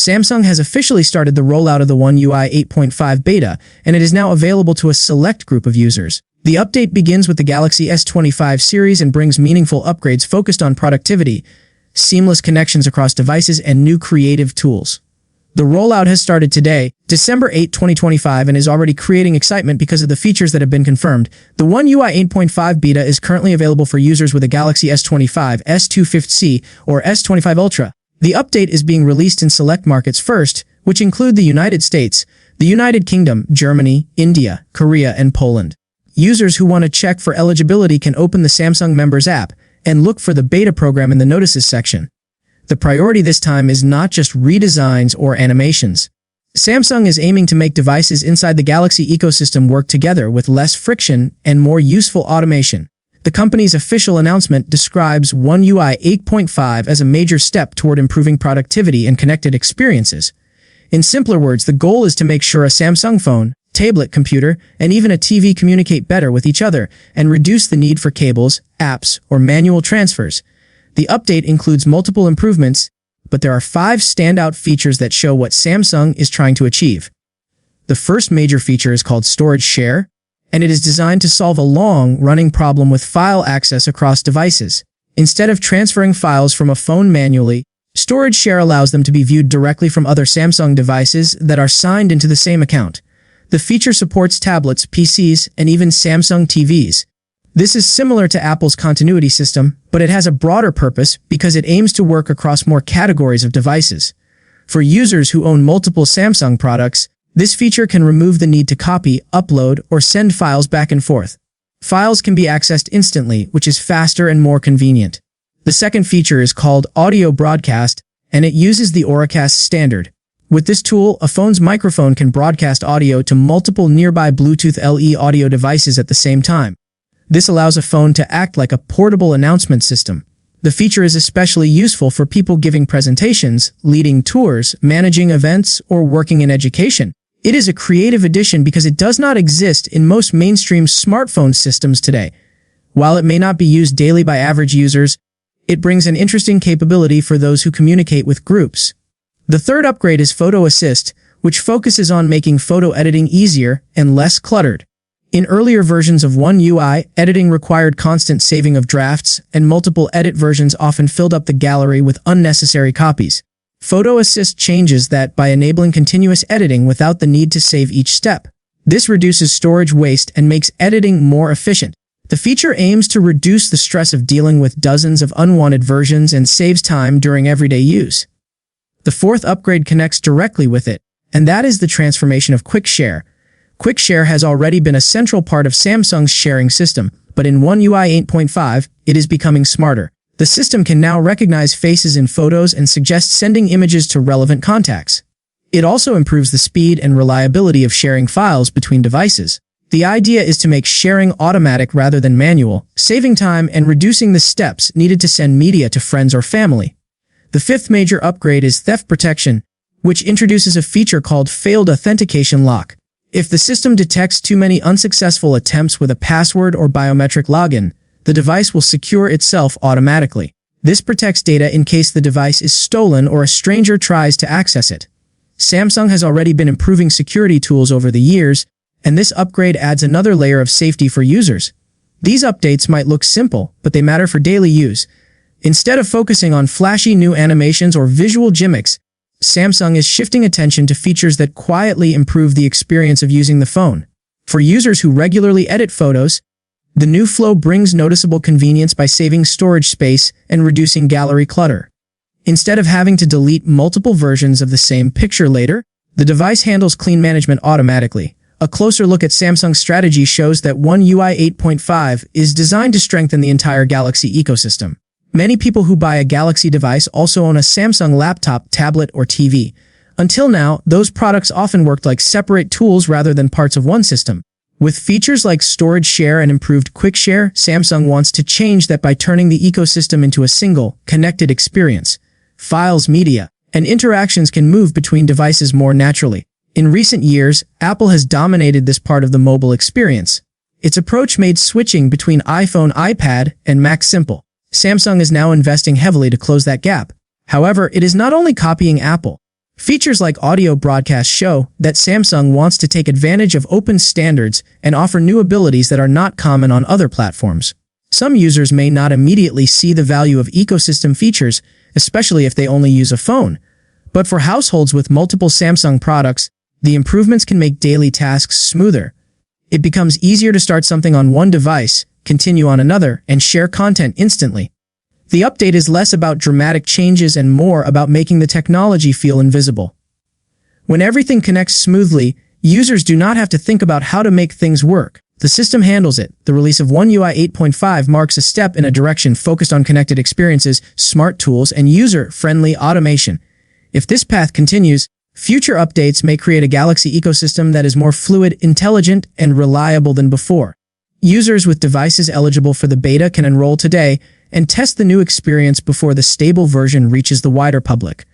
Samsung has officially started the rollout of the One UI 8.5 beta, and it is now available to a select group of users. The update begins with the Galaxy S25 series and brings meaningful upgrades focused on productivity, seamless connections across devices, and new creative tools. The rollout has started today, December 8, 2025, and is already creating excitement because of the features that have been confirmed. The One UI 8.5 beta is currently available for users with a Galaxy S25, S25C, or S25 Ultra. The update is being released in select markets first, which include the United States, the United Kingdom, Germany, India, Korea, and Poland. Users who want to check for eligibility can open the Samsung Members app and look for the beta program in the Notices section. The priority this time is not just redesigns or animations. Samsung is aiming to make devices inside the Galaxy ecosystem work together with less friction and more useful automation. The company's official announcement describes One UI 8.5 as a major step toward improving productivity and connected experiences. In simpler words, the goal is to make sure a Samsung phone, tablet, computer, and even a TV communicate better with each other and reduce the need for cables, apps, or manual transfers. The update includes multiple improvements, but there are 5 standout features that show what Samsung is trying to achieve. The first major feature is called Storage Share, and it is designed to solve a long-running problem with file access across devices. Instead of transferring files from a phone manually, Storage Share allows them to be viewed directly from other Samsung devices that are signed into the same account. The feature supports tablets, PCs, and even Samsung TVs. This is similar to Apple's continuity system, but it has a broader purpose because it aims to work across more categories of devices. For users who own multiple Samsung products, this feature can remove the need to copy, upload, or send files back and forth. Files can be accessed instantly, which is faster and more convenient. The second feature is called Audio Broadcast, and it uses the Auracast standard. With this tool, a phone's microphone can broadcast audio to multiple nearby Bluetooth LE audio devices at the same time. This allows a phone to act like a portable announcement system. The feature is especially useful for people giving presentations, leading tours, managing events, or working in education. It is a creative addition because it does not exist in most mainstream smartphone systems today. While it may not be used daily by average users, it brings an interesting capability for those who communicate with groups. The third upgrade is Photo Assist, which focuses on making photo editing easier and less cluttered. In earlier versions of One UI, editing required constant saving of drafts, and multiple edit versions often filled up the gallery with unnecessary copies. Photo Assist changes that by enabling continuous editing without the need to save each step. This reduces storage waste and makes editing more efficient. The feature aims to reduce the stress of dealing with dozens of unwanted versions and saves time during everyday use. The fourth upgrade connects directly with it, and that is the transformation of Quick Share. Quick Share has already been a central part of Samsung's sharing system, but in One UI 8.5, it is becoming smarter. The system can now recognize faces in photos and suggest sending images to relevant contacts. It also improves the speed and reliability of sharing files between devices. The idea is to make sharing automatic rather than manual, saving time and reducing the steps needed to send media to friends or family. The fifth major upgrade is Theft Protection, which introduces a feature called Failed Authentication Lock. If the system detects too many unsuccessful attempts with a password or biometric login, the device will secure itself automatically. This protects data in case the device is stolen or a stranger tries to access it. Samsung has already been improving security tools over the years, and this upgrade adds another layer of safety for users. These updates might look simple, but they matter for daily use. Instead of focusing on flashy new animations or visual gimmicks, Samsung is shifting attention to features that quietly improve the experience of using the phone. For users who regularly edit photos, the new flow brings noticeable convenience by saving storage space and reducing gallery clutter. Instead of having to delete multiple versions of the same picture later, the device handles clean management automatically. A closer look at Samsung's strategy shows that One UI 8.5 is designed to strengthen the entire Galaxy ecosystem. Many people who buy a Galaxy device also own a Samsung laptop, tablet, or TV. Until now, those products often worked like separate tools rather than parts of one system. With features like Storage Share and improved Quick Share, Samsung wants to change that by turning the ecosystem into a single, connected experience. Files, media, and interactions can move between devices more naturally. In recent years, Apple has dominated this part of the mobile experience. Its approach made switching between iPhone, iPad, and Mac simple. Samsung is now investing heavily to close that gap. However, it is not only copying Apple. Features like audio broadcast show that Samsung wants to take advantage of open standards and offer new abilities that are not common on other platforms. Some users may not immediately see the value of ecosystem features, especially if they only use a phone. But for households with multiple Samsung products, the improvements can make daily tasks smoother. It becomes easier to start something on one device, continue on another, and share content instantly. The update is less about dramatic changes and more about making the technology feel invisible. When everything connects smoothly, users do not have to think about how to make things work. The system handles it. The release of One UI 8.5 marks a step in a direction focused on connected experiences, smart tools, and user-friendly automation. If this path continues, future updates may create a Galaxy ecosystem that is more fluid, intelligent, and reliable than before. Users with devices eligible for the beta can enroll today and test the new experience before the stable version reaches the wider public.